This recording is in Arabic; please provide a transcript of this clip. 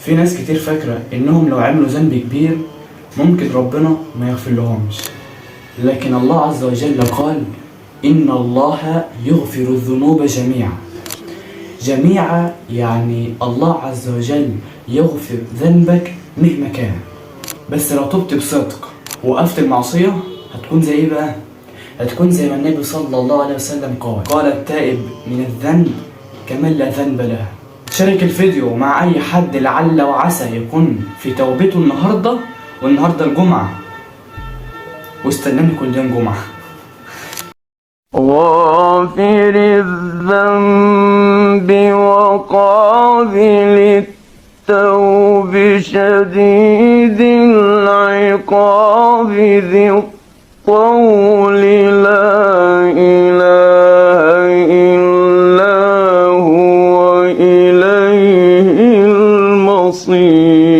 في ناس كتير فاكرة إنهم لو عملوا ذنب كبير ممكن ربنا ما يغفر لهمش، لكن الله عز وجل قال إن الله يغفر الذنوب جميعا. جميعا يعني الله عز وجل يغفر ذنبك مهما كان، بس لو تبت بصدق ووقفت المعصية هتكون زي ايه بقى؟ هتكون زي ما النبي صلى الله عليه وسلم قال التائب من الذنب كمن لا ذنب له. شارك الفيديو مع اي حد لعل وعسى يكون في توبته النهاردة، والنهاردة الجمعة، واستناني كل يوم جمعة. غافر الذنب وقابل التوب شديد العقاب ذي الطول لا إله إلا هو إليه المصير.